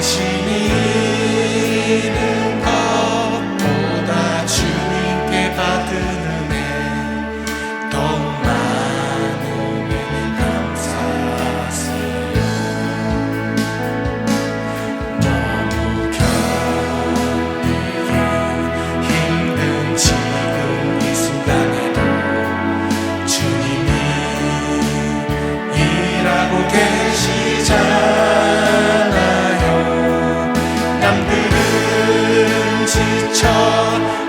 당신이 것보다 주님께 받은 은혜 더욱 많으니 감사하세요. 너무 견디기 힘든 지금 이 순간에도 주님이 일하고 계시잖아요. 남들은 지쳐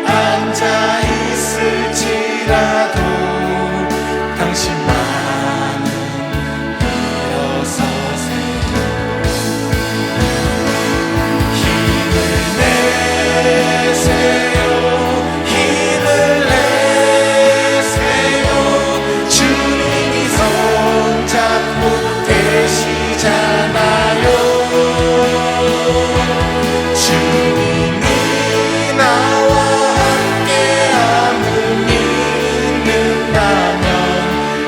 앉아 있을지라도 당신만은 일어서세요. 힘을 내세요. 힘을 내세요. 주님이 손잡고 계시잖아요. 주님이 나와 함께함을 믿는다면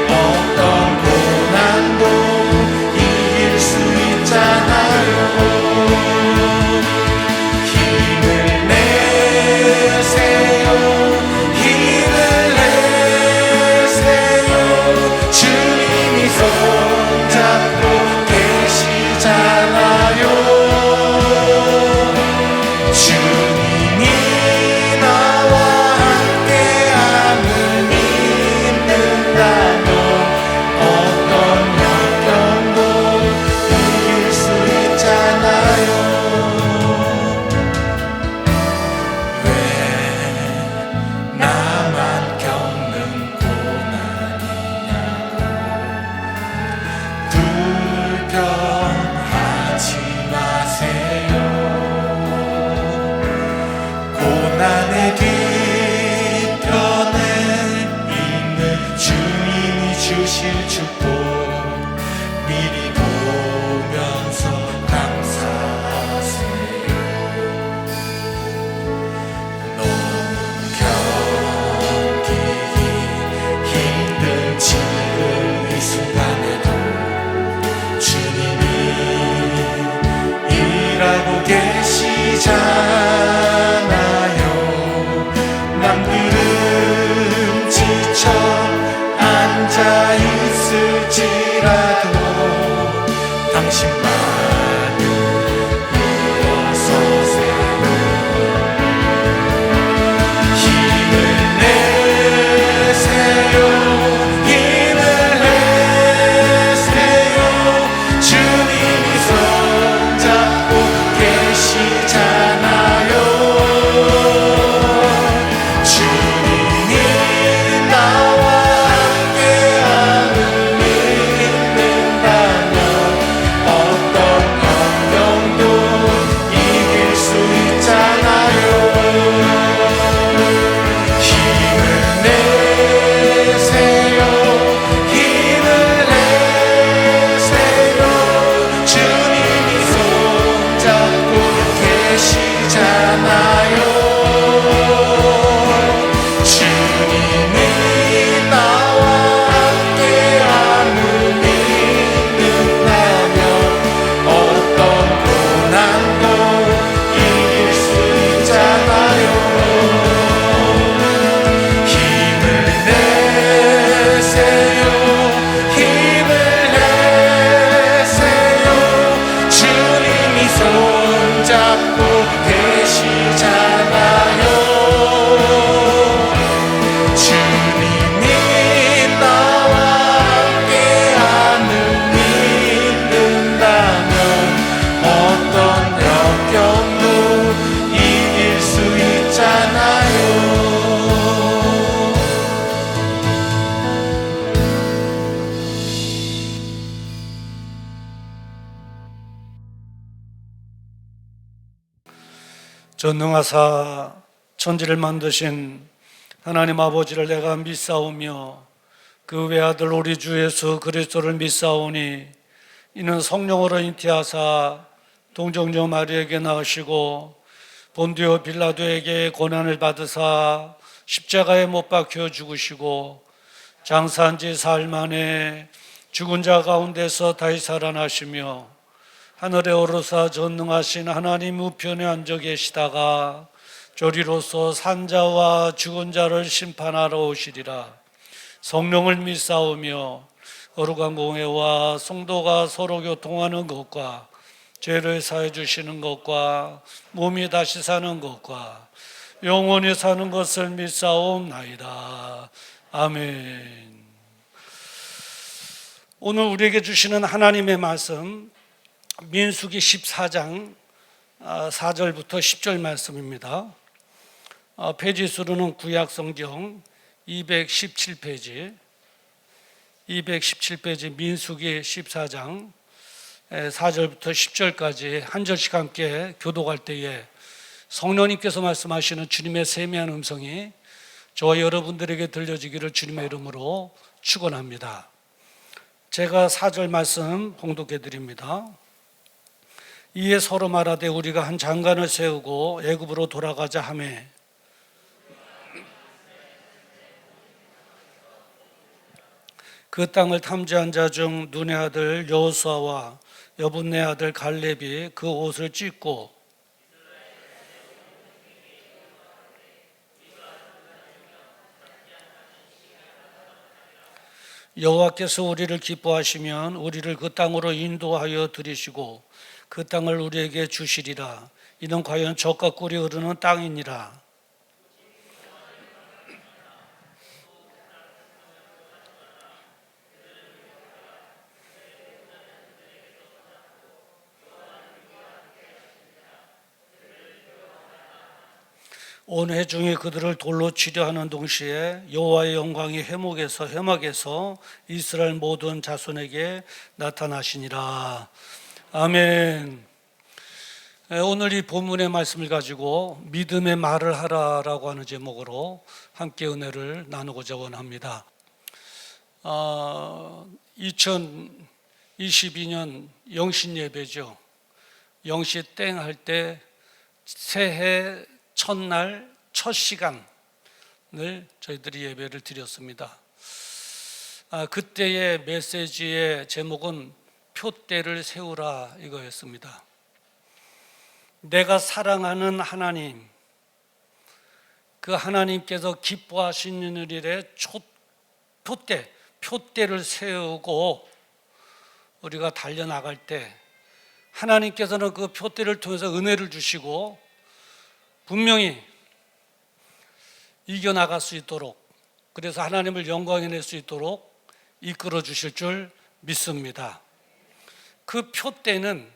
어떤 고난도 이길 수 있잖아요. 힘을 내세요. 힘을 내세요. 주님이 손잡고 계시잖아요. 주님이 나와 함께함을 믿는다면 어떤 역경도 이길 수 있잖아요. 왜 나만 겪는 고난이냐고 불평하지 마세요. 고난의 뒤편에 있는 주님이 주실 축복 미리 보면서 감사하세요. 너무 견디기 힘든 지금 이 순간에도 주님이 일하고 계시잖아요. 남들은 지쳐 앉아 있을지라도 당신만은 일어서세요. 힘을 내세요. 힘을 내세요. 주님이 손잡고 계시잖아요. 주님이 나와 함께함을 믿는다면 어떤 역경도 이길 수 있잖아요. 힘을 내세요. 힘을 내세요. 주님이 손잡고 계시잖아요. 주님이 나와 함께함을 믿는다면 어떤 고난도 이길 수 있잖아요. 힘을 내세요. 힘을 내세요. 주님이 손잡고 계시잖아요. 주님이 나와 함께함을 믿는다면 어떤 역경도 이길 수 있잖아요. 전능하사 천지를 만드신 하나님 아버지를 내가 믿사오며 그 외아들 우리 주 예수 그리스도를 믿사오니 이는 성령으로 잉태하사 동정녀 마리에게 낳으시고 본디오 빌라도에게 고난을 받으사 십자가에 못 박혀 죽으시고 장사한 지 사흘 만에 죽은 자 가운데서 다시 살아나시며 하늘에 오르사 전능하신 하나님 우편에 앉아 계시다가 조리로서 산자와 죽은 자를 심판하러 오시리라. 성령을 믿사오며 거룩한 공회와 성도가 서로 교통하는 것과 죄를 사해 주시는 것과 몸이 다시 사는 것과 영원히 사는 것을 믿사옵나이다. 아멘. 오늘 우리에게 주시는 하나님의 말씀 민수기 14장 4절부터 10절 말씀입니다. 페이지 수로는 구약성경 217페이지 민수기 14장 4절부터 10절까지 한 절씩 함께 교독할 때에 성령님께서 말씀하시는 주님의 세미한 음성이 저와 여러분들에게 들려지기를 주님의 이름으로 축원합니다. 제가 4절 말씀 봉독해 드립니다. 이에 서로 말하되 우리가 한 장관을 세우고 애굽으로 돌아가자 하매 그 땅을 탐지한 자 중 눈의 아들 여호수아와 여분네 아들 갈렙이 그 옷을 찢고 여호와께서 우리를 기뻐하시면 우리를 그 땅으로 인도하여 들이시고 그 땅을 우리에게 주시리라. 이는 과연 젖과 꿀이 흐르는 땅이니라. 온 회중이 그들을 돌로 치려 하는 동시에 여호와의 영광이 해막에서 이스라엘 모든 자손에게 나타나시니라. 아멘. 오늘 이 본문의 말씀을 가지고 믿음의 말을 하라라고 하는 제목으로 함께 은혜를 나누고자 원합니다. 2022년 영신 예배죠. 영시 땡 할 때 새해 첫날 첫 시간을 저희들이 예배를 드렸습니다. 그때의 메시지의 제목은 표대를 세우라 이거였습니다. 내가 사랑하는 하나님, 그 하나님께서 기뻐하시는 일에 표대를 세우고 우리가 달려나갈 때 하나님께서는 그 표대를 통해서 은혜를 주시고 분명히 이겨나갈 수 있도록, 그래서 하나님을 영광해 낼 수 있도록 이끌어 주실 줄 믿습니다. 그 표대는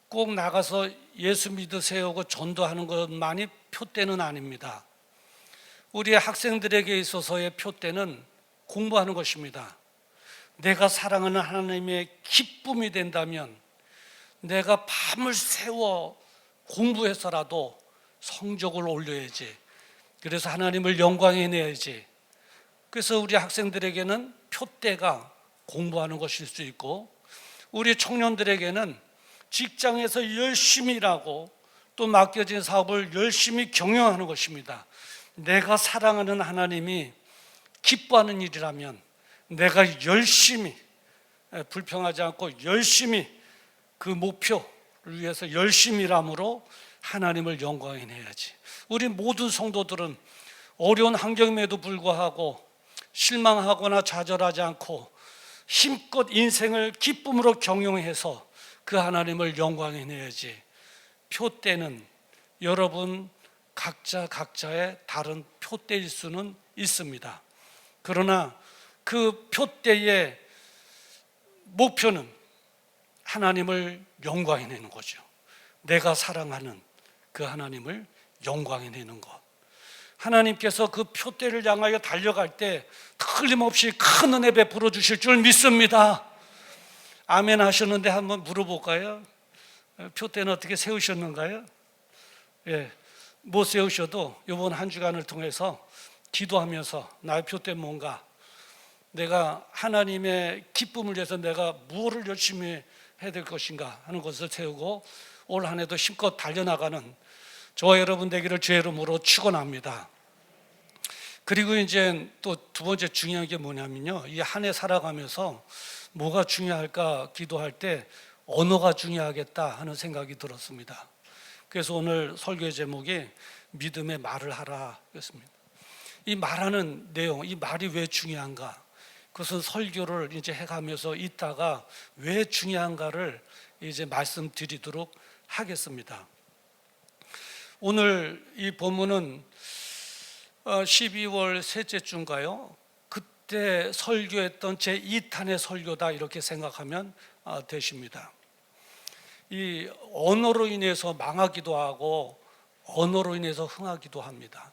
꼭 나가서 예수 믿으세요 하고 전도하는 것만이 표대는 아닙니다. 우리 학생들에게 있어서의 표대는 공부하는 것입니다. 내가 사랑하는 하나님의 기쁨이 된다면 내가 밤을 새워 공부해서라도 성적을 올려야지. 그래서 하나님을 영광해 내야지. 그래서 우리 학생들에게는 표대가 공부하는 것일 수 있고, 우리 청년들에게는 직장에서 열심히 일하고 또 맡겨진 사업을 열심히 경영하는 것입니다. 내가 사랑하는 하나님이 기뻐하는 일이라면 내가 열심히, 불평하지 않고 열심히 그 목표를 위해서 열심히 일함으로 하나님을 영광해 내야지. 우리 모든 성도들은 어려운 환경임에도 불구하고 실망하거나 좌절하지 않고 힘껏 인생을 기쁨으로 경영해서 그 하나님을 영광해 내야지. 표대는 여러분 각자의 다른 표대일 수는 있습니다. 그러나 그 표대의 목표는 하나님을 영광해 내는 거죠. 내가 사랑하는 그 하나님을 영광해 내는 것. 하나님께서 그 표대를 향하여 달려갈 때 틀림없이 큰 은혜 베풀어 주실 줄 믿습니다. 아멘 하셨는데 한번 물어볼까요? 표대는 어떻게 세우셨는가요? 예, 못 세우셔도 이번 한 주간을 통해서 기도하면서 나의 표대 뭔가, 내가 하나님의 기쁨을 위해서 내가 무엇을 열심히 해야 될 것인가 하는 것을 세우고 올 한 해도 힘껏 달려나가는 저와 여러분 되기를 주의 이름으로 축원합니다. 그리고 이제 또 두 번째 중요한 게 뭐냐면요, 이 한 해 살아가면서 뭐가 중요할까 기도할 때 언어가 중요하겠다 하는 생각이 들었습니다. 그래서 오늘 설교의 제목이 믿음의 말을 하라 였습니다. 이 말하는 내용, 이 말이 왜 중요한가? 그것은 설교를 이제 해가면서 있다가 왜 중요한가를 이제 말씀드리도록 하겠습니다. 오늘 이 본문은 12월 셋째 주인가요? 그때 설교했던 제 2탄의 설교다 이렇게 생각하면 되십니다. 이 언어로 인해서 망하기도 하고 언어로 인해서 흥하기도 합니다.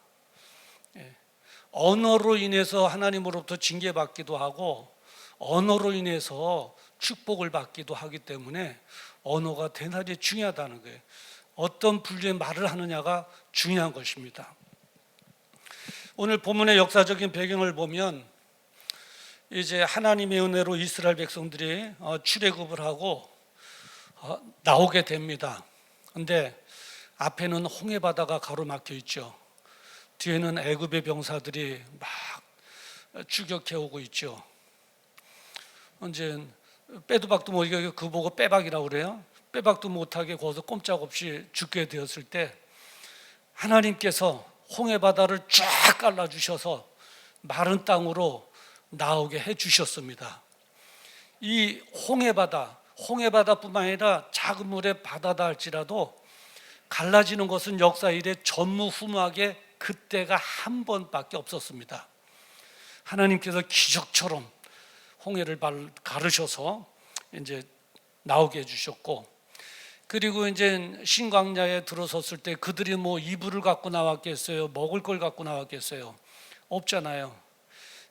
언어로 인해서 하나님으로부터 징계받기도 하고 언어로 인해서 축복을 받기도 하기 때문에 언어가 대단히 중요하다는 거예요. 어떤 분류의 말을 하느냐가 중요한 것입니다. 오늘 본문의 역사적인 배경을 보면 이제 하나님의 은혜로 이스라엘 백성들이 출애굽을 하고 나오게 됩니다. 그런데 앞에는 홍해 바다가 가로막혀 있죠. 뒤에는 애굽의 병사들이 막 추격해 오고 있죠. 이제 빼도 박도 못하게 그 보고 빼박이라고 그래요. 빼박도 못하게 거기서 꼼짝없이 죽게 되었을 때 하나님께서 홍해 바다를 쫙 갈라주셔서 마른 땅으로 나오게 해주셨습니다. 이 홍해 바다뿐만 아니라 작은 물의 바다다 할지라도 갈라지는 것은 역사 이래 전무후무하게 그때가 한 번밖에 없었습니다. 하나님께서 기적처럼 홍해를 가르셔서 이제 나오게 해주셨고, 그리고 이제 신광야에 들어섰을 때 그들이 뭐 이불을 갖고 나왔겠어요? 먹을 걸 갖고 나왔겠어요? 없잖아요.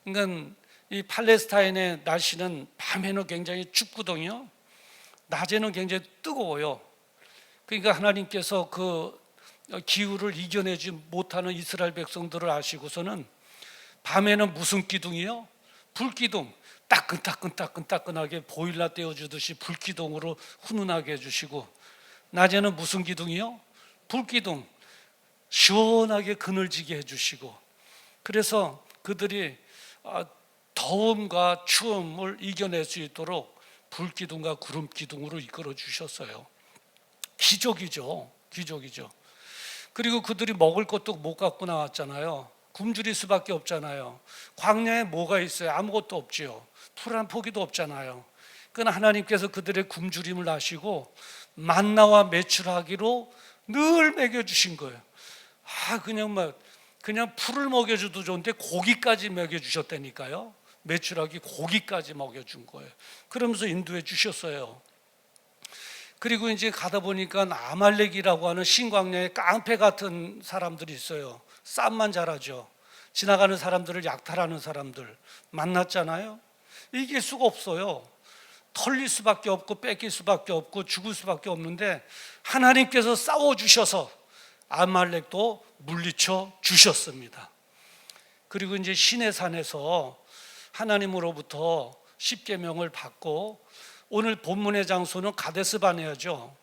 그러니까 이 팔레스타인의 날씨는 밤에는 굉장히 춥거든요. 낮에는 굉장히 뜨거워요. 그러니까 하나님께서 그 기후를 이겨내지 못하는 이스라엘 백성들을 아시고서는 밤에는 무슨 기둥이요? 불기둥. 따끈따끈하게 보일러 떼어주듯이 불기둥으로 훈훈하게 해주시고, 낮에는 무슨 기둥이요? 불기둥. 시원하게 그늘지게 해주시고, 그래서 그들이 더움과 추움을 이겨낼 수 있도록 불기둥과 구름기둥으로 이끌어 주셨어요. 기적이죠. 그리고 그들이 먹을 것도 못 갖고 나왔잖아요. 굶주릴 수밖에 없잖아요. 광야에 뭐가 있어요? 아무것도 없지요. 풀 한 포기도 없잖아요. 그러나 하나님께서 그들의 굶주림을 아시고 만나와 메추라기로 늘 먹여주신 거예요. 그냥 풀을 먹여줘도 좋은데 고기까지 먹여주셨다니까요. 메추라기 고기까지 먹여준 거예요. 그러면서 인도해 주셨어요. 그리고 이제 가다 보니까 아말렉이라고 하는 신광야에 깡패 같은 사람들이 있어요. 싸움만 잘하죠. 지나가는 사람들을 약탈하는 사람들 만났잖아요. 이길 수가 없어요. 털릴 수밖에 없고 뺏길 수밖에 없고 죽을 수밖에 없는데 하나님께서 싸워주셔서 아말렉도 물리쳐 주셨습니다. 그리고 이제 시내산에서 하나님으로부터 십계명을 받고, 오늘 본문의 장소는 가데스 바네아죠.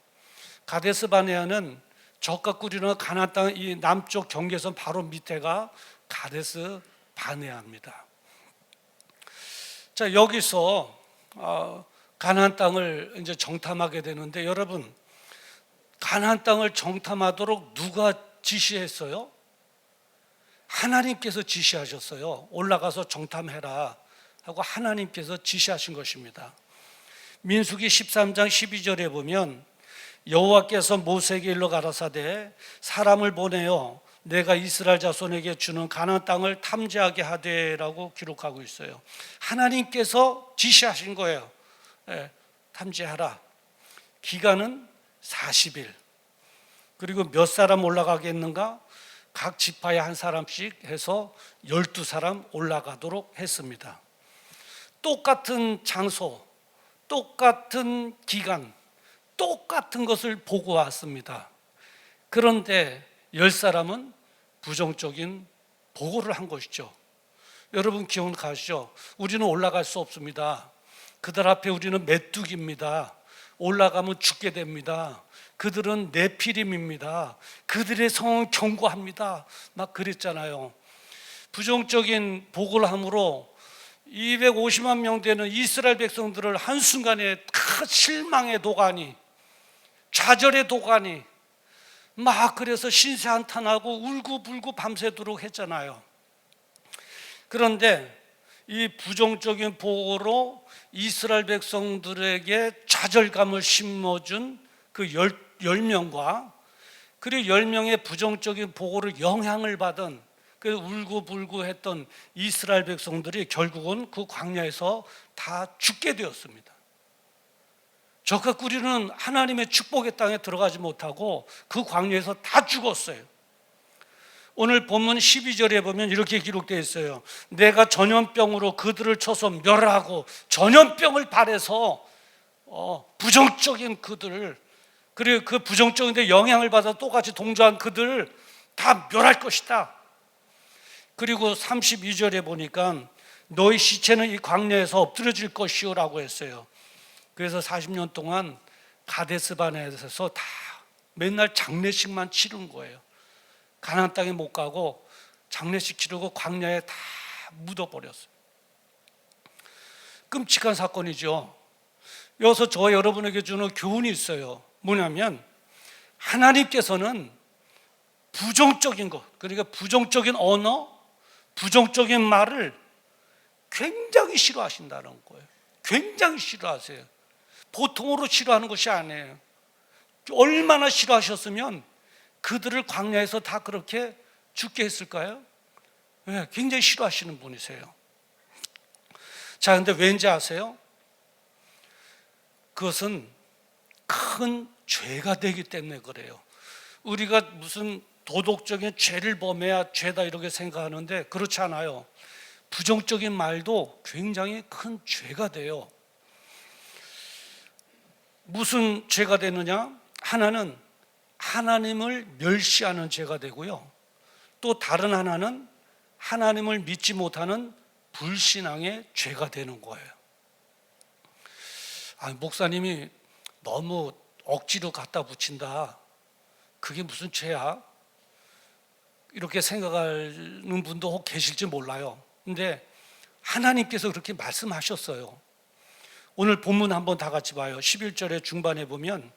가데스 바네아는 젓가 꾸리는 가나안 땅 이 남쪽 경계선 바로 밑에가 가데스 바네아입니다. 자, 여기서 가나안 땅을 이제 정탐하게 되는데, 여러분, 가나안 땅을 정탐하도록 누가 지시했어요? 하나님께서 지시하셨어요. 올라가서 정탐해라 하고 하나님께서 지시하신 것입니다. 민수기 13장 12절에 보면 여호와께서 모세에게 일러 가라사대 사람을 보내어 내가 이스라엘 자손에게 주는 가나안 땅을 탐지하게 하되라고 기록하고 있어요. 하나님께서 지시하신 거예요. 탐지하라. 기간은 40일. 그리고 몇 사람 올라가겠는가? 각 지파에 한 사람씩 해서 12사람 올라가도록 했습니다. 똑같은 장소, 똑같은 기간, 똑같은 것을 보고 왔습니다. 그런데 10사람은 부정적인 보고를 한 것이죠. 여러분 기억나시죠? 우리는 올라갈 수 없습니다. 그들 앞에 우리는 메뚜기입니다. 올라가면 죽게 됩니다. 그들은 네피림입니다. 그들의 성은 견고합니다. 막 그랬잖아요. 부정적인 보고를 함으로 250만 명 되는 이스라엘 백성들을 한순간에 큰 실망의 도가니, 좌절의 도가니, 막 그래서 신세한탄하고 울고불고 밤새도록 했잖아요. 그런데 이 부정적인 보고로 이스라엘 백성들에게 좌절감을 심어준 그 10명과 그리고 10명의 부정적인 보고를 영향을 받은 그 울고불고 했던 이스라엘 백성들이 결국은 그 광야에서 다 죽게 되었습니다. 저가 우리는 하나님의 축복의 땅에 들어가지 못하고 그 광야에서 다 죽었어요. 오늘 본문 12절에 보면 이렇게 기록되어 있어요. 내가 전염병으로 그들을 쳐서 멸하고, 전염병을 발해서 부정적인 그들, 그리고 그 부정적인 데 영향을 받아 똑같이 동조한 그들을 다 멸할 것이다. 그리고 32절에 보니까 너희 시체는 이 광야에서 엎드려질 것이요 라고 했어요. 그래서 40년 동안 가데스바네에서 다 맨날 장례식만 치른 거예요. 가나안 땅에 못 가고 장례식 치르고 광야에 다 묻어버렸어요. 끔찍한 사건이죠. 여기서 저와 여러분에게 주는 교훈이 있어요. 뭐냐면 하나님께서는 부정적인 것, 그러니까 부정적인 언어, 부정적인 말을 굉장히 싫어하신다는 거예요. 굉장히 싫어하세요. 보통으로 싫어하는 것이 아니에요. 얼마나 싫어하셨으면 그들을 광야에서 다 그렇게 죽게 했을까요? 네, 굉장히 싫어하시는 분이세요. 자, 근데 왠지 아세요? 그것은 큰 죄가 되기 때문에 그래요. 우리가 무슨 도덕적인 죄를 범해야 죄다 이렇게 생각하는데 그렇지 않아요. 부정적인 말도 굉장히 큰 죄가 돼요. 무슨 죄가 되느냐? 하나는 하나님을 멸시하는 죄가 되고요. 또 다른 하나는 하나님을 믿지 못하는 불신앙의 죄가 되는 거예요. 목사님이 너무 억지로 갖다 붙인다. 그게 무슨 죄야? 이렇게 생각하는 분도 혹 계실지 몰라요. 근데 하나님께서 그렇게 말씀하셨어요. 오늘 본문 한번 다 같이 봐요. 11절의 중반에 보면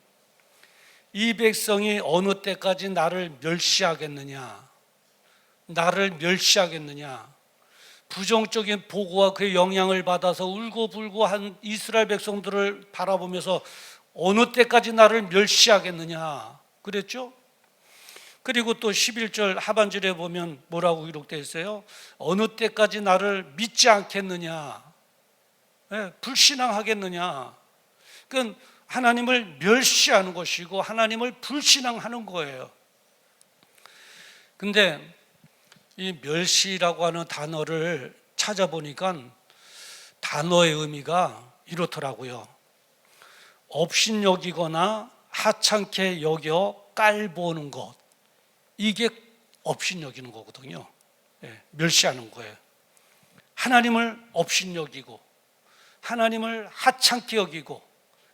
이 백성이 어느 때까지 나를 멸시하겠느냐? 나를 멸시하겠느냐? 부정적인 보고와 그의 영향을 받아서 울고불고 한 이스라엘 백성들을 바라보면서 어느 때까지 나를 멸시하겠느냐? 그랬죠? 그리고 또 11절 하반절에 보면 뭐라고 기록되어 있어요? 어느 때까지 나를 믿지 않겠느냐? 네, 불신앙하겠느냐? 그건 하나님을 멸시하는 것이고 하나님을 불신앙하는 거예요. 근데 이 멸시라고 하는 단어를 찾아보니까 단어의 의미가 이렇더라고요. 업신여기거나 하찮게 여겨 깔보는 것, 이게 업신여기는 거거든요. 네, 멸시하는 거예요. 하나님을 업신여기고 하나님을 하찮게 여기고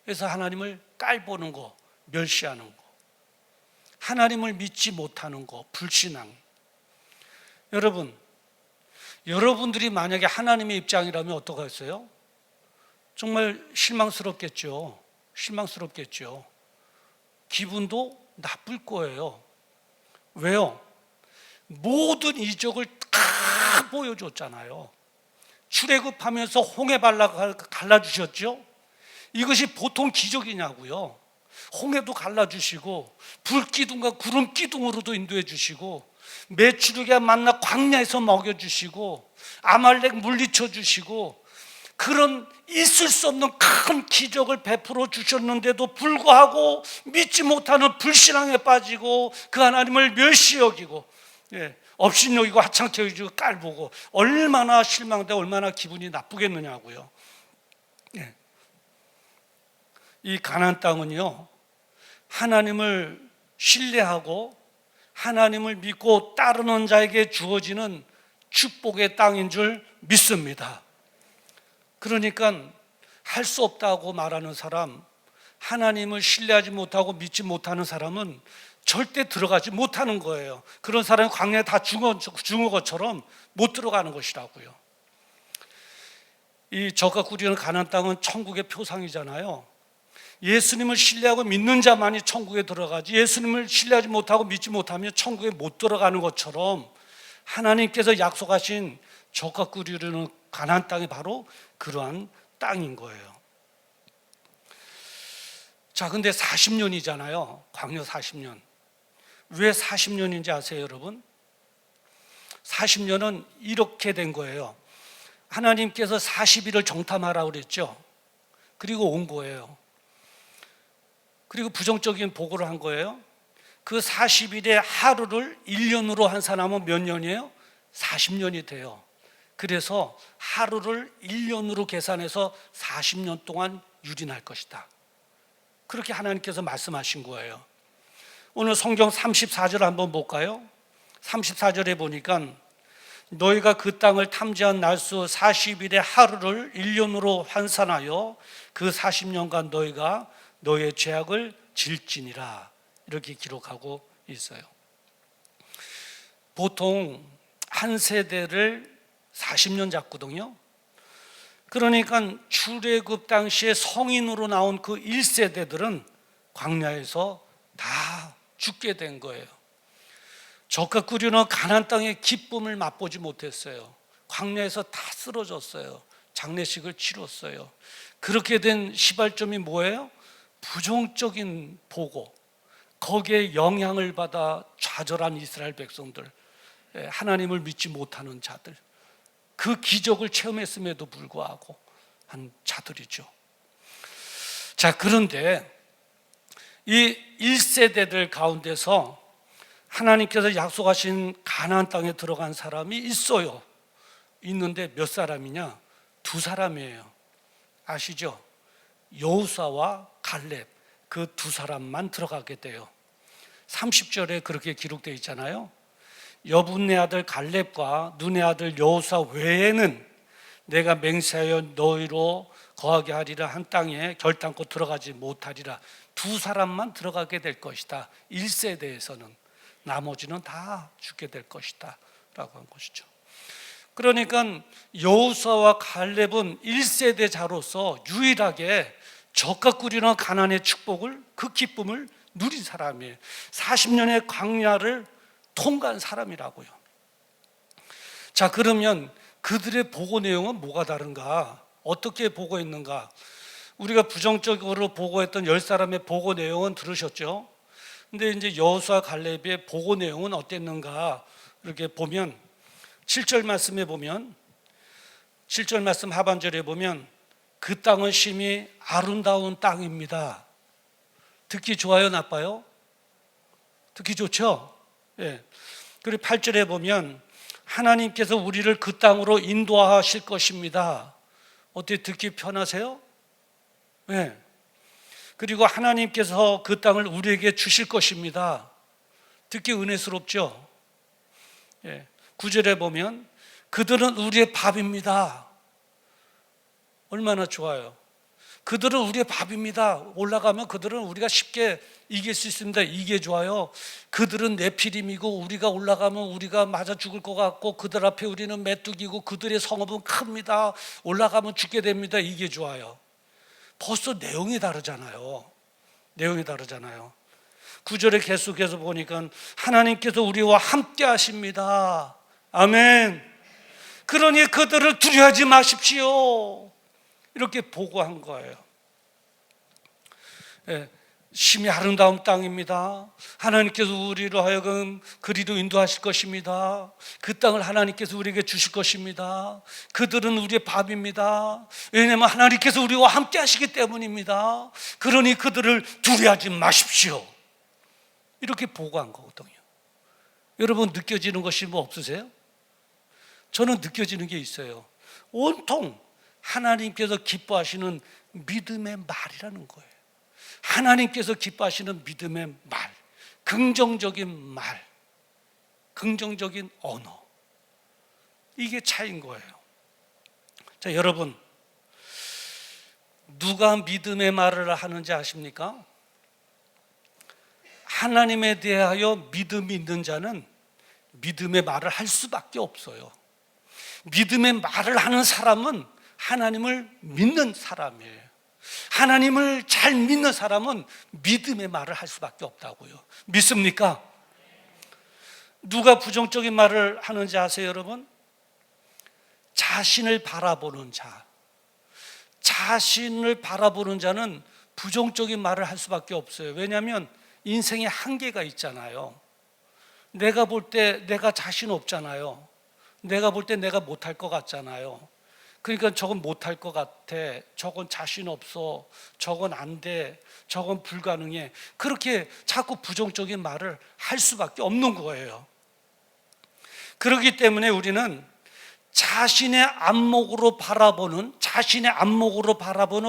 그래서 하나님을 깔보는 거, 멸시하는 거, 하나님을 믿지 못하는 거, 불신앙. 여러분들이 만약에 하나님의 입장이라면 어떡하겠어요? 정말 실망스럽겠죠. 실망스럽겠죠. 기분도 나쁠 거예요. 왜요? 모든 이적을 다 보여줬잖아요. 출애굽하면서 홍해 갈라주셨죠? 이것이 보통 기적이냐고요. 홍해도 갈라주시고 불기둥과 구름기둥으로도 인도해 주시고 메추르기가 만나 광야에서 먹여주시고 아말렉 물리쳐 주시고 그런 있을 수 없는 큰 기적을 베풀어 주셨는데도 불구하고 믿지 못하는 불신앙에 빠지고 그 하나님을 멸시 여기고 업신여기고 하찮게 여기고 깔보고 얼마나 실망되고 얼마나 기분이 나쁘겠느냐고요. 이 가나안 땅은요, 하나님을 신뢰하고 하나님을 믿고 따르는 자에게 주어지는 축복의 땅인 줄 믿습니다. 그러니까 할 수 없다고 말하는 사람, 하나님을 신뢰하지 못하고 믿지 못하는 사람은 절대 들어가지 못하는 거예요. 그런 사람은 광야에 다 죽은 것처럼 못 들어가는 것이라고요. 이 저가 꾸리는 가나안 땅은 천국의 표상이잖아요. 예수님을 신뢰하고 믿는 자만이 천국에 들어가지, 예수님을 신뢰하지 못하고 믿지 못하면 천국에 못 들어가는 것처럼 하나님께서 약속하신 저가 꾸리는 가나안 땅이 바로 그러한 땅인 거예요. 자, 근데 40년이잖아요. 광야 40년. 왜 40년인지 아세요, 여러분? 40년은 이렇게 된 거예요. 하나님께서 40일을 정탐하라고 그랬죠. 그리고 온 거예요. 그리고 부정적인 보고를 한 거예요. 그 40일의 하루를 1년으로 환산하면 몇 년이에요? 40년이 돼요. 그래서 하루를 1년으로 계산해서 40년 동안 유린할 것이다. 그렇게 하나님께서 말씀하신 거예요. 오늘 성경 34절 한번 볼까요? 34절에 보니까 너희가 그 땅을 탐지한 날수 40일의 하루를 1년으로 환산하여 그 40년간 너희가 너희의 죄악을 질지니라, 이렇게 기록하고 있어요. 보통 한 세대를 40년 잡거든요. 그러니까 출애굽 당시에 성인으로 나온 그 1세대들은 광야에서 다 죽게 된 거예요. 저가 꾸리는 가나안 땅의 기쁨을 맛보지 못했어요. 광야에서 다 쓰러졌어요. 장례식을 치렀어요. 그렇게 된 시발점이 뭐예요? 부정적인 보고, 거기에 영향을 받아 좌절한 이스라엘 백성들, 하나님을 믿지 못하는 자들, 그 기적을 체험했음에도 불구하고 한 자들이죠. 자, 그런데 이 1세대들 가운데서 하나님께서 약속하신 가나안 땅에 들어간 사람이 있어요. 있는데 몇 사람이냐? 2사람이에요. 아시죠? 여호수아와 갈렙, 그 2사람만 들어가게 돼요. 30절에 그렇게 기록되어 있잖아요. 여분네 아들 갈렙과 눈의 아들 여호수아 외에는 내가 맹세하여 너희로 거하게 하리라 한 땅에 결단코 들어가지 못하리라. 2사람만 들어가게 될 것이다. 1세대에서는 나머지는 다 죽게 될 것이다 라고 한 것이죠. 그러니까 여호수아와 갈렙은 1세대자로서 유일하게 저가 꾸리는 가나안의 축복을, 그 기쁨을 누린 사람이에요. 40년의 광야를 통과한 사람이라고요. 자, 그러면 그들의 보고 내용은 뭐가 다른가? 어떻게 보고했는가? 우리가 부정적으로 보고했던 10사람의 보고 내용은 들으셨죠? 근데 이제 여호수아 갈렙의 보고 내용은 어땠는가? 이렇게 보면 7절 말씀에 보면, 7절 말씀 하반절에 보면 그 땅은 심히 아름다운 땅입니다. 듣기 좋아요, 나빠요? 듣기 좋죠? 예. 그리고 8절에 보면 하나님께서 우리를 그 땅으로 인도하실 것입니다. 어떻게 듣기 편하세요? 예. 그리고 하나님께서 그 땅을 우리에게 주실 것입니다. 듣기 은혜스럽죠? 예. 9절에 보면 그들은 우리의 밥입니다. 얼마나 좋아요. 그들은 우리의 밥입니다. 올라가면 그들은 우리가 쉽게 이길 수 있습니다. 이게 좋아요. 그들은 네피림이고 우리가 올라가면 우리가 맞아 죽을 것 같고 그들 앞에 우리는 메뚜기고 그들의 성읍은 큽니다. 올라가면 죽게 됩니다. 이게 좋아요. 벌써 내용이 다르잖아요. 내용이 다르잖아요. 9절에 계속해서 보니까 하나님께서 우리와 함께 하십니다. 아멘. 그러니 그들을 두려워하지 마십시오. 이렇게 보고한 거예요. 예, 심히 아름다운 땅입니다. 하나님께서 우리로 하여금 그리로 인도하실 것입니다. 그 땅을 하나님께서 우리에게 주실 것입니다. 그들은 우리의 밥입니다. 왜냐하면 하나님께서 우리와 함께 하시기 때문입니다. 그러니 그들을 두려워하지 마십시오. 이렇게 보고한 거거든요. 여러분, 느껴지는 것이 뭐 없으세요? 저는 느껴지는 게 있어요. 온통 하나님께서 기뻐하시는 믿음의 말이라는 거예요. 하나님께서 기뻐하시는 믿음의 말, 긍정적인 말, 긍정적인 언어, 이게 차이인 거예요. 자, 여러분, 누가 믿음의 말을 하는지 아십니까? 하나님에 대하여 믿음이 있는 자는 믿음의 말을 할 수밖에 없어요. 믿음의 말을 하는 사람은 하나님을 믿는 사람이에요. 하나님을 잘 믿는 사람은 믿음의 말을 할 수밖에 없다고요. 믿습니까? 누가 부정적인 말을 하는지 아세요, 여러분? 자신을 바라보는 자. 자신을 바라보는 자는 부정적인 말을 할 수밖에 없어요. 왜냐하면 인생에 한계가 있잖아요. 내가 볼 때 내가 자신 없잖아요. 내가 볼 때 내가 못할 것 같잖아요. 그러니까 저건 못할 것 같아, 저건 자신 없어, 저건 안 돼, 저건 불가능해, 그렇게 자꾸 부정적인 말을 할 수밖에 없는 거예요. 그렇기 때문에 우리는 자신의 안목으로 바라보는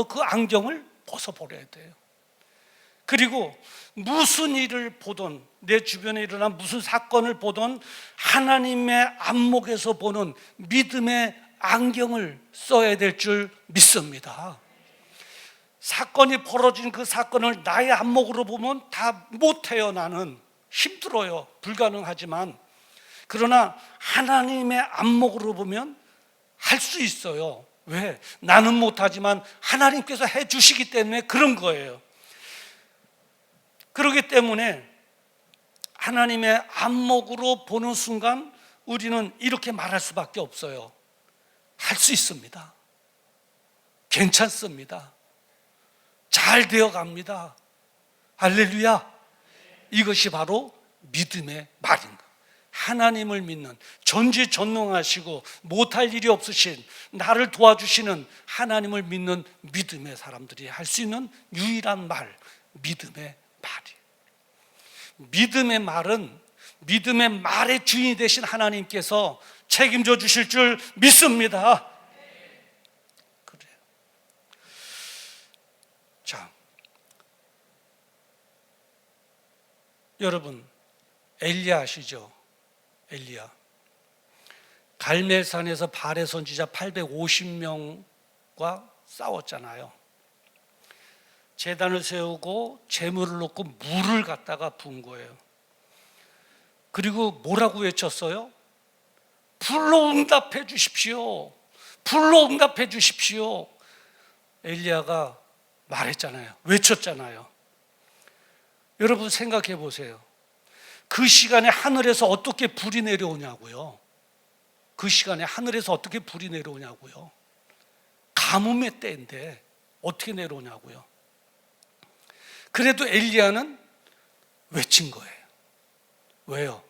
그 안경을 벗어버려야 돼요. 그리고 무슨 일을 보든, 내 주변에 일어난 무슨 사건을 보든 하나님의 안목에서 보는 믿음의 안경을 써야 될 줄 믿습니다. 사건이 벌어진 그 사건을 나의 안목으로 보면 다 못해요. 나는 힘들어요. 불가능하지만, 그러나 하나님의 안목으로 보면 할 수 있어요. 왜? 나는 못하지만 하나님께서 해주시기 때문에 그런 거예요. 그렇기 때문에 하나님의 안목으로 보는 순간 우리는 이렇게 말할 수밖에 없어요. 할 수 있습니다. 괜찮습니다. 잘 되어 갑니다. 할렐루야. 이것이 바로 믿음의 말인 것. 하나님을 믿는, 전지전능하시고 못할 일이 없으신, 나를 도와주시는 하나님을 믿는 믿음의 사람들이 할 수 있는 유일한 말, 믿음의 말이에요. 믿음의 말은 믿음의 말의 주인이 되신 하나님께서 책임져 주실 줄 믿습니다. 그래요. 자, 여러분, 엘리야 아시죠? 엘리야. 갈멜산에서 바알 선지자 850명과 싸웠잖아요. 제단을 세우고 제물을 놓고 물을 갖다가 부은 거예요. 그리고 뭐라고 외쳤어요? 불로 응답해 주십시오. 불로 응답해 주십시오. 엘리야가 말했잖아요. 외쳤잖아요. 여러분 생각해 보세요. 그 시간에 하늘에서 어떻게 불이 내려오냐고요. 그 시간에 하늘에서 어떻게 불이 내려오냐고요. 가뭄의 때인데 어떻게 내려오냐고요. 그래도 엘리야는 외친 거예요. 왜요?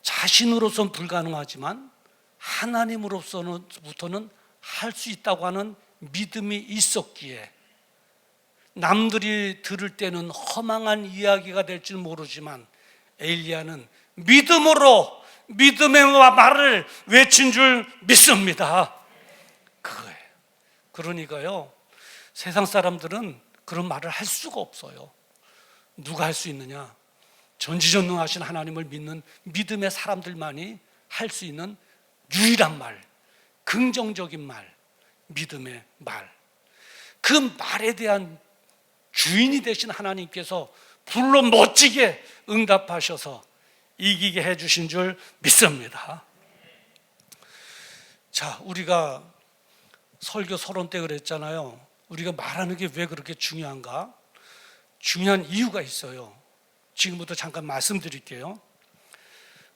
자신으로서는 불가능하지만 하나님으로서부터는 할 수 있다고 하는 믿음이 있었기에, 남들이 들을 때는 허망한 이야기가 될 줄 모르지만 엘리야는 믿음으로 믿음의 말을 외친 줄 믿습니다. 그거예요. 그러니까요, 세상 사람들은 그런 말을 할 수가 없어요. 누가 할 수 있느냐? 전지전능하신 하나님을 믿는 믿음의 사람들만이 할 수 있는 유일한 말, 긍정적인 말, 믿음의 말. 그 말에 대한 주인이 되신 하나님께서 불로 멋지게 응답하셔서 이기게 해주신 줄 믿습니다. 자, 우리가 설교 서론 때 그랬잖아요. 우리가 말하는 게 왜 그렇게 중요한가? 중요한 이유가 있어요. 지금부터 잠깐 말씀드릴게요.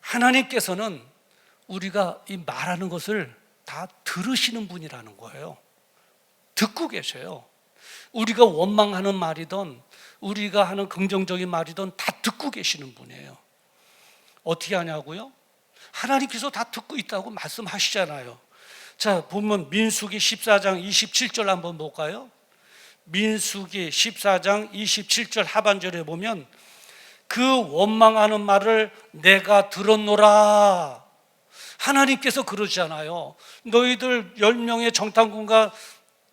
하나님께서는 우리가 이 말하는 것을 다 들으시는 분이라는 거예요. 듣고 계셔요. 우리가 원망하는 말이든 우리가 하는 긍정적인 말이든 다 듣고 계시는 분이에요. 어떻게 하냐고요? 하나님께서 다 듣고 있다고 말씀하시잖아요. 자, 보면 민수기 14장 27절 한번 볼까요? 민수기 14장 27절 하반절에 보면 그 원망하는 말을 내가 들었노라. 하나님께서 그러잖아요. 너희들 10명의 정탐꾼과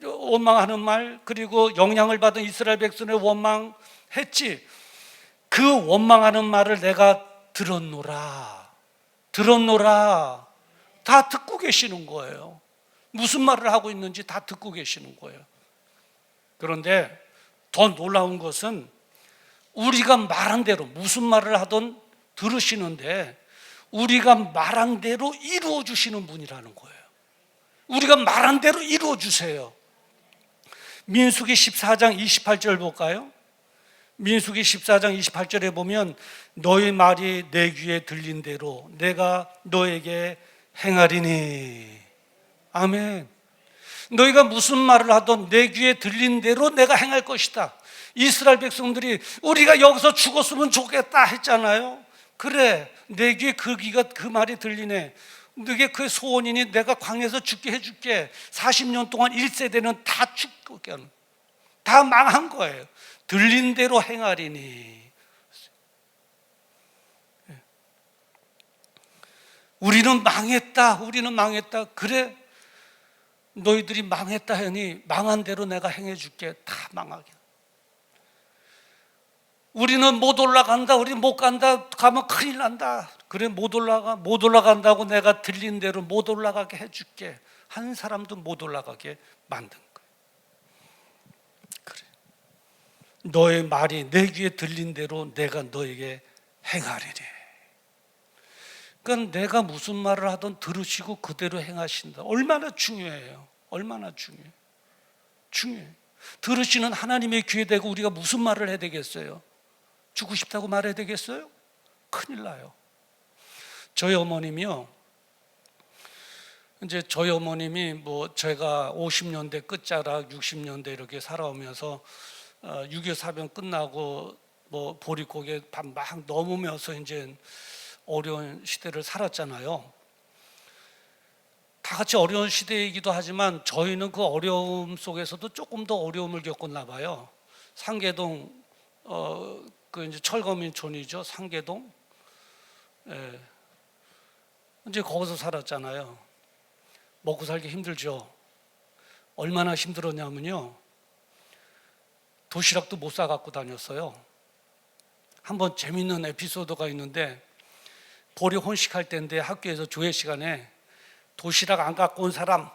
원망하는 말, 그리고 영향을 받은 이스라엘 백성을 원망했지. 그 원망하는 말을 내가 들었노라. 다 듣고 계시는 거예요. 무슨 말을 하고 있는지 다 듣고 계시는 거예요. 그런데 더 놀라운 것은 우리가 말한 대로 무슨 말을 하든 들으시는데 우리가 말한 대로 이루어 주시는 분이라는 거예요. 우리가 말한 대로 이루어 주세요. 민수기 14장 28절 볼까요? 민수기 14장 28절에 보면 너희 말이 내 귀에 들린 대로 내가 너에게 행하리니. 아멘. 너희가 무슨 말을 하든 내 귀에 들린 대로 내가 행할 것이다. 이스라엘 백성들이 우리가 여기서 죽었으면 좋겠다 했잖아요. 그래, 내 귀에 그 말이 들리네. 너게 그 소원이니 내가 광야에서 죽게 해줄게. 40년 동안 1세대는 다 죽게 하는, 다 망한 거예요. 들린 대로 행하리니. 우리는 망했다. 그래, 너희들이 망했다 하니 망한 대로 내가 행해줄게. 다 망하게. 우리는 못 올라간다, 우리 못 간다, 가면 큰일 난다. 그래, 못 올라간다고 내가 들린 대로 못 올라가게 해줄게. 한 사람도 못 올라가게 만든 거예요. 그래, 너의 말이 내 귀에 들린 대로 내가 너에게 행하리니. 그러니까 내가 무슨 말을 하든 들으시고 그대로 행하신다. 얼마나 중요해요. 얼마나 중요해요. 들으시는 하나님의 귀에 대고 우리가 무슨 말을 해야 되겠어요? 주고 싶다고 말해야 되겠어요? 큰일 나요. 저희 어머님이요, 이제 저희 어머님이 뭐 제가 50년대 끝자락 60년대 이렇게 살아오면서 6.25 사변 끝나고 뭐 보릿고개 막 넘으면서 이제 어려운 시대를 살았잖아요. 다 같이 어려운 시대이기도 하지만 저희는 그 어려움 속에서도 조금 더 어려움을 겪었나 봐요. 상계동 그 이제 철거민촌이죠. 상계동. 예. 이제 거기서 살았잖아요. 먹고 살기 힘들죠. 얼마나 힘들었냐면요, 도시락도 못 싸갖고 다녔어요. 한번 재밌는 에피소드가 있는데, 보리 혼식할 때인데 학교에서 조회 시간에 도시락 안 갖고 온 사람,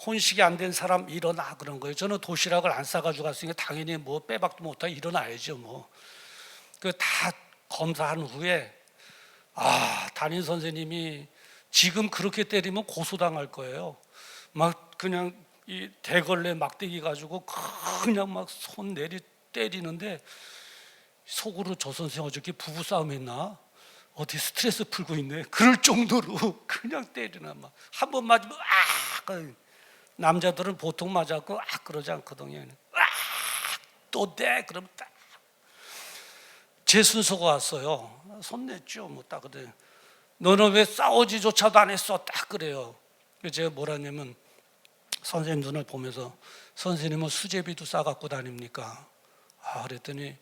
혼식이 안 된 사람 일어나, 그런 거예요. 저는 도시락을 안 싸가지고 갔으니까 당연히 뭐 빼박도 못하고 일어나야죠. 뭐 그 다 검사한 후에 담임 선생님이 지금 그렇게 때리면 고소당할 거예요. 막 그냥 이 대걸레 막대기 가지고 그냥 막 손 내리 때리는데, 속으로 저 선생 어저께 부부싸움 했나? 어디 스트레스 풀고 있네. 그럴 정도로 그냥 때리나. 막 한 번 맞으면 남자들은 보통 맞았고 그러지 않거든요. 또 돼. 그럼 딱 제 순서가 왔어요. 손 냈죠. 뭐 딱 그래. 너는 왜 싸우지조차도 안 했어? 딱 그래요. 제가 뭐라 했냐면, 선생님 눈을 보면서, 선생님은 수제비도 싸갖고 다닙니까? 그랬더니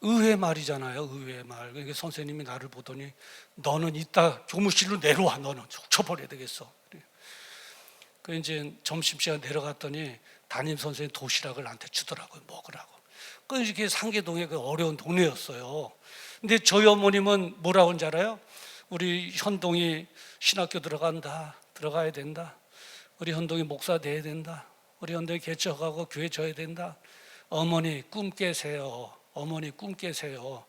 의외의 말이잖아요. 의외의 말. 그러니까 선생님이 나를 보더니, 너는 이따 교무실로 내려와. 너는 쳐버려야 되겠어. 그 이제 점심시간 내려갔더니 담임 선생님 도시락을 나한테 주더라고요. 먹으라고. 그 이렇게 상계동에 그 어려운 동네였어요. 근데 저희 어머님은 뭐라고 하는지 알아요? 우리 현동이 신학교 들어가야 된다. 우리 현동이 목사 돼야 된다. 우리 현동이 개척하고 교회 져야 된다. 어머니 꿈 깨세요. 어머니 꿈 깨세요.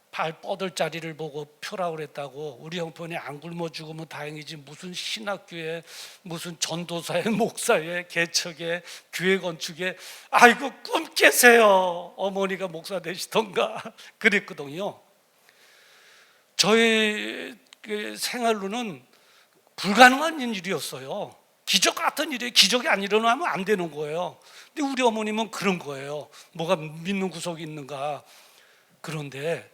발 뻗을 자리를 보고 표라고 그랬다고. 우리 형편이 안 굶어 죽으면 다행이지, 무슨 신학교에, 무슨 전도사에, 목사에, 개척에, 교회 건축에, 아이고 꿈 깨세요. 어머니가 목사 되시던가 그랬거든요. 저의 생활로는 불가능한 일이었어요. 기적 같은 일이, 기적이 안 일어나면 안 되는 거예요. 근데 우리 어머님은 그런 거예요. 뭐가 믿는 구석이 있는가. 그런데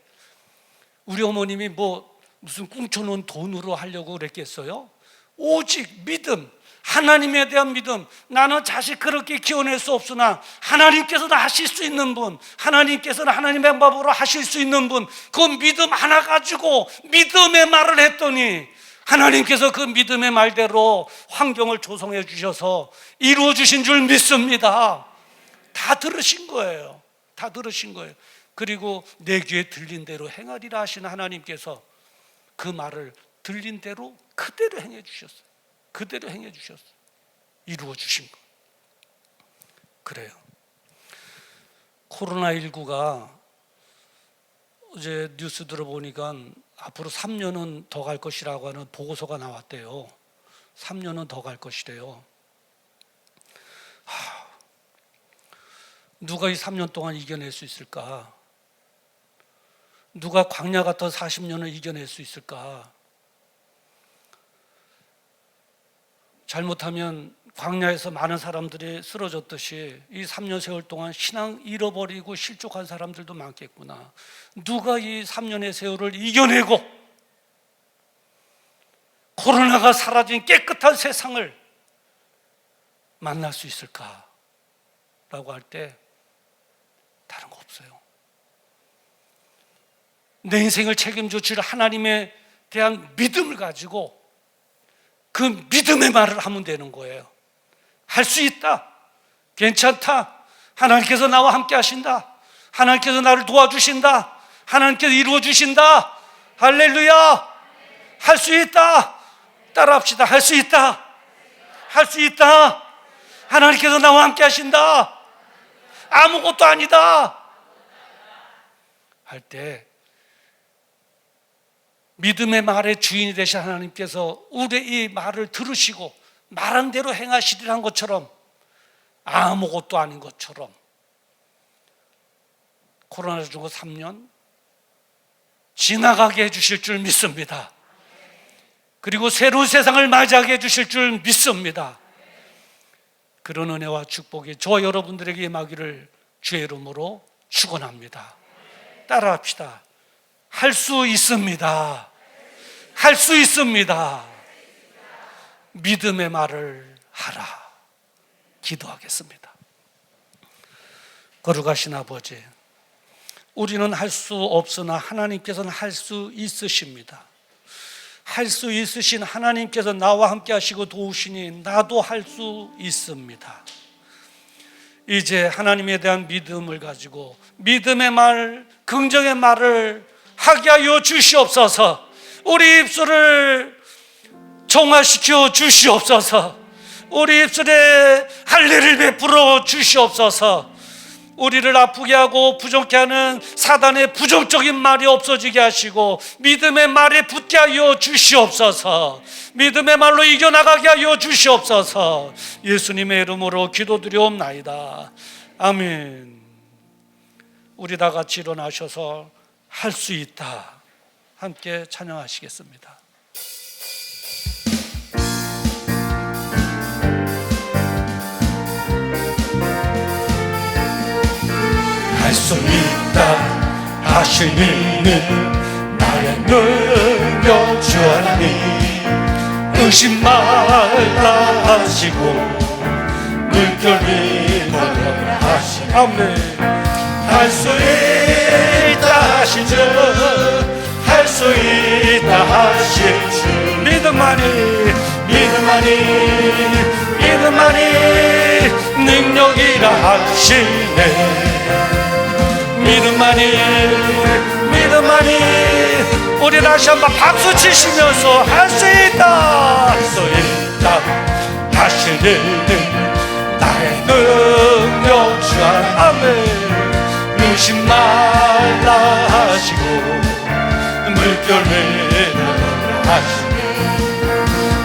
우리 어머님이 뭐 무슨 꿍쳐놓은 돈으로 하려고 그랬겠어요? 오직 믿음, 하나님에 대한 믿음. 나는 자식 그렇게 키워낼 수 없으나 하나님께서는 하실 수 있는 분, 하나님께서는 하나님의 방법으로 하실 수 있는 분, 그 믿음 하나 가지고 믿음의 말을 했더니 하나님께서 그 믿음의 말대로 환경을 조성해 주셔서 이루어 주신 줄 믿습니다. 다 들으신 거예요. 다 들으신 거예요. 그리고 내 귀에 들린 대로 행하리라 하시는 하나님께서 그 말을 들린 대로 그대로 행해 주셨어요. 그대로 행해 주셨어요. 이루어 주신 거. 그래요. 코로나19가 어제 뉴스 들어보니까 앞으로 3년은 더 갈 것이라고 하는 보고서가 나왔대요. 3년은 더 갈 것이래요. 누가 이 3년 동안 이겨낼 수 있을까? 누가 광야 같은 40년을 이겨낼 수 있을까? 잘못하면 광야에서 많은 사람들이 쓰러졌듯이 이 3년 세월 동안 신앙 잃어버리고 실족한 사람들도 많겠구나. 누가 이 3년의 세월을 이겨내고 코로나가 사라진 깨끗한 세상을 만날 수 있을까? 라고 할 때 다른 거 없어요. 내 인생을 책임져 줄 하나님에 대한 믿음을 가지고 그 믿음의 말을 하면 되는 거예요. 할 수 있다. 괜찮다. 하나님께서 나와 함께 하신다. 하나님께서 나를 도와주신다. 하나님께서 이루어 주신다. 할렐루야. 할 수 있다. 따라합시다. 할 수 있다. 할 수 있다. 하나님께서 나와 함께 하신다. 아무것도 아니다. 할 때 믿음의 말의 주인이 되신 하나님께서 우리의 이 말을 들으시고 말한 대로 행하시리란 것처럼 아무것도 아닌 것처럼 코로나 중고 3년 지나가게 해주실 줄 믿습니다. 그리고 새로운 세상을 맞이하게 해주실 줄 믿습니다. 그런 은혜와 축복이 저와 여러분들에게 임하기를 주의 이름으로 축원합니다. 따라합시다. 할 수 있습니다. 할 수 있습니다. 믿음의 말을 하라. 기도하겠습니다. 거룩하신 아버지, 우리는 할 수 없으나 하나님께서는 할 수 있으십니다. 할 수 있으신 하나님께서 나와 함께 하시고 도우시니 나도 할 수 있습니다. 이제 하나님에 대한 믿음을 가지고 믿음의 말, 긍정의 말을 하게 하여 주시옵소서. 우리 입술을 정화시켜 주시옵소서. 우리 입술에 할례를 베풀어 주시옵소서. 우리를 아프게 하고 부정케 하는 사단의 부정적인 말이 없어지게 하시고 믿음의 말에 붙게 하여 주시옵소서. 믿음의 말로 이겨나가게 하여 주시옵소서. 예수님의 이름으로 기도드리옵나이다. 아멘. 우리 다 같이 일어나셔서 할 수 있다 함께 찬양하시겠습니다. 할 수 있다 하시는 나의 능력 주 하나님, 의심 말라 하시고 물결이 멀어라 하시네. 아멘. 할 수 있다 하신 주, 할 수 있다 하신 주, 믿음만이 능력이라 하시네. 믿음만이 우리 다시 한번 박수 치시면서 할 수 있다 하시는 나의 능력 주 아멘. 의심 말라 하시고 물결을 하시네.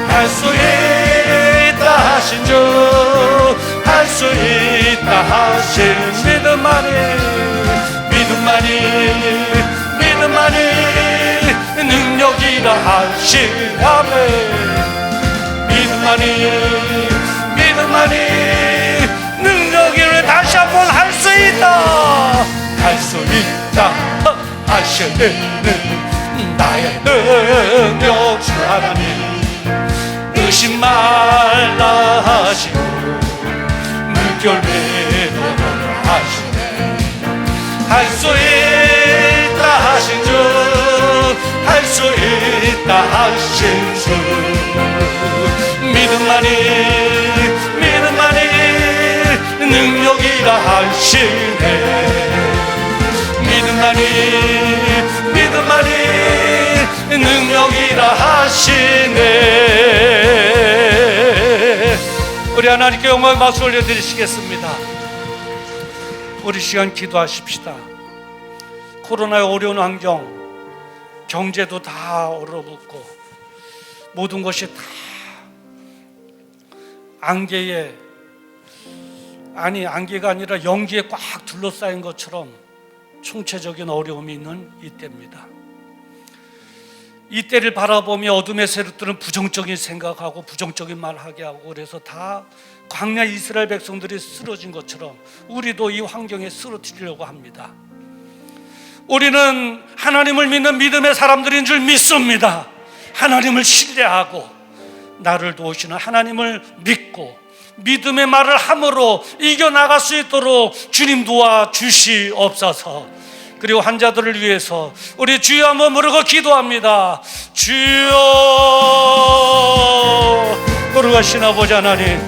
할 수 있다 하신 주, 할 수 있다 하신 믿음만이 능력이라 하신 아멘. 믿음만이 능력이라 다시 한번 할 수 있다 하시는 나의 능력 주 하나님, 의심 말라 하시고 물결 내려라 하시네. 할 수 있다 하신 주, 할 수 있다 하신 주, 믿음만이 능력이라 하시네. 믿음만이 능력이라 하시네. 우리 하나님께 영광의 박수 올려드리시겠습니다. 우리 시간 기도하십시다. 코로나의 어려운 환경, 경제도 다 얼어붙고 모든 것이 다 안개가 아니라 연기에 꽉 둘러싸인 것처럼 총체적인 어려움이 있는 이때입니다. 이때를 바라보며 어둠의 세력들은 부정적인 생각하고 부정적인 말하게 하고, 그래서 다 광야 이스라엘 백성들이 쓰러진 것처럼 우리도 이 환경에 쓰러뜨리려고 합니다. 우리는 하나님을 믿는 믿음의 사람들인 줄 믿습니다. 하나님을 신뢰하고 나를 도우시는 하나님을 믿고 믿음의 말을 함으로 이겨나갈 수 있도록 주님 도와주시옵소서. 그리고 환자들을 위해서 우리 주여 한번 부르고 기도합니다. 주여, 거룩하신 아버지 하나님,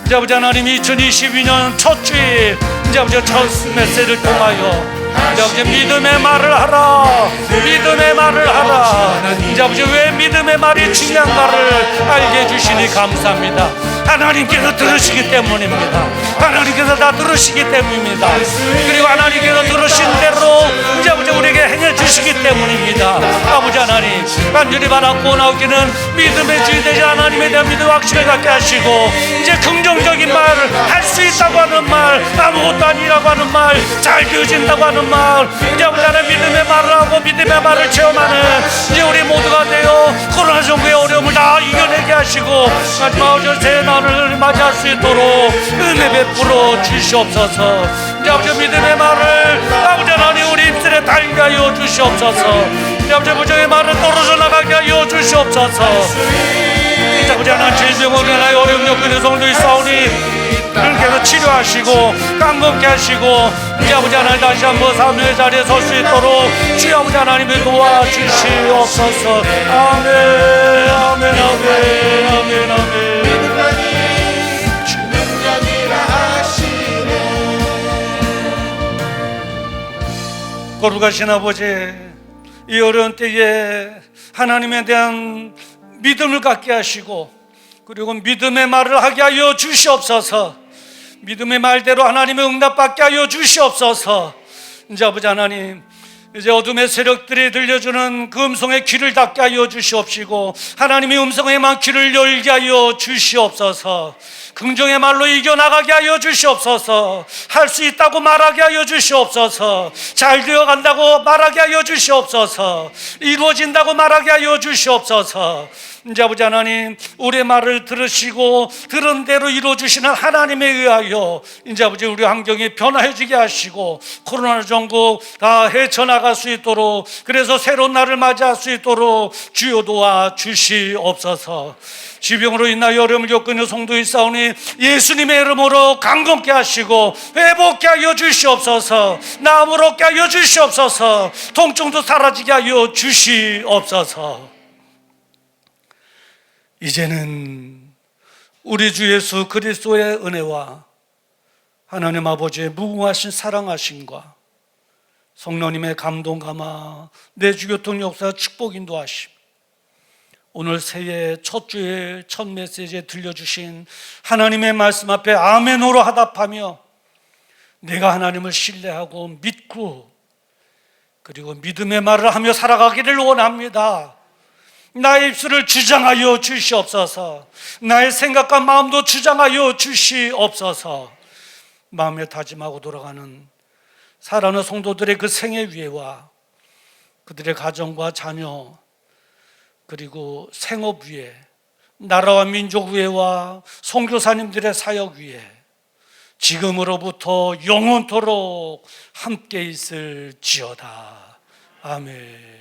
이제 아버지 하나님 2022년 첫 주일, 이제 아버지 첫 메시지를 통하여 이제 아버지 믿음의 말을 하라, 믿음의 말을 하라. 이제 아버지 왜 믿음의 말이 중요한가를 알게 해주시니 감사합니다. 하나님께서 들으시기 때문입니다. 하나님께서 다 들으시기 때문입니다. 그리고 하나님께서 들으신 대로 이제 아버지 우리에게 행해 주시기 때문입니다. 아버지 하나님, 간절히 바라고 나오기는 믿음의 주인 되신 하나님에 대한 믿음 확신을 갖게 하시고, 이제 긍정적인 말을 할 수 있다고 하는 말, 아무것도 아니라고 하는 말, 잘 되어진다고 하는 말, 이제 아버지 하나님 믿음의 말을 하고 믿음의 말을 체험하는 이제 우리 모두가 되어 코로나 정부의 어려움을 다 이겨내게 하시고 마지막 새 날을 맞이할 수 있도록 은혜 베풀어 주시옵소서. 이제 아버지 믿음의 말을 아버지 하나님 우리 입술에 달게 하여 주시옵소서. 이제 아버지 부정의 말을 떨어져 나가게 하여 주시옵소서. 이제 아버지 하나님 질병으로 인하여 어려움 겪는 성도의 싸우니 그렇게 치료하시고 강건케 하시고, 이제 아버지 하나님 다시 한번 삶의 자리에 설 수 있도록 주여 아버지 하나님을 도와주시옵소서. 아멘, 아멘, 아멘, 아멘, 아멘. 거룩하신 아버지, 이 어려운 때에 하나님에 대한 믿음을 갖게 하시고, 그리고 믿음의 말을 하게 하여 주시옵소서. 믿음의 말대로 하나님의 응답받게 하여 주시옵소서. 이제 아버지 하나님, 이제 어둠의 세력들이 들려주는 그 음성의 귀를 닫게 하여 주시옵시고, 하나님의 음성에만 귀를 열게 하여 주시옵소서. 긍정의 말로 이겨나가게 하여 주시옵소서. 할 수 있다고 말하게 하여 주시옵소서. 잘 되어간다고 말하게 하여 주시옵소서. 이루어진다고 말하게 하여 주시옵소서. 이제 아버지 하나님, 우리의 말을 들으시고 들은 대로 이루어주시는 하나님에 의하여 이제 아버지 우리 환경이 변화해지게 하시고 코로나 전국 다 헤쳐나갈 수 있도록, 그래서 새로운 날을 맞이할 수 있도록 주여 도와주시옵소서. 질병으로 인하여 어려움을 겪는 성도의 싸우니 예수님의 이름으로 강건케 하시고 회복케 하여 주시옵소서. 나음을 얻게 하여 주시옵소서. 통증도 사라지게 하여 주시옵소서. 이제는 우리 주 예수 그리스도의 은혜와 하나님 아버지의 무궁하신 사랑하심과 성령님의 감동 감화 내주교통 역사 축복 인도하심, 오늘 새해 첫 주의 첫 메시지에 들려주신 하나님의 말씀 앞에 아멘으로 화답하며 내가 하나님을 신뢰하고 믿고 그리고 믿음의 말을 하며 살아가기를 원합니다. 나의 입술을 주장하여 주시옵소서. 나의 생각과 마음도 주장하여 주시옵소서. 마음에 다짐하고 돌아가는 사랑하는 성도들의 그 생애 위에와 그들의 가정과 자녀 그리고 생업 위에, 나라와 민족 위에와 선교사님들의 사역 위에 지금으로부터 영원토록 함께 있을지어다. 아멘.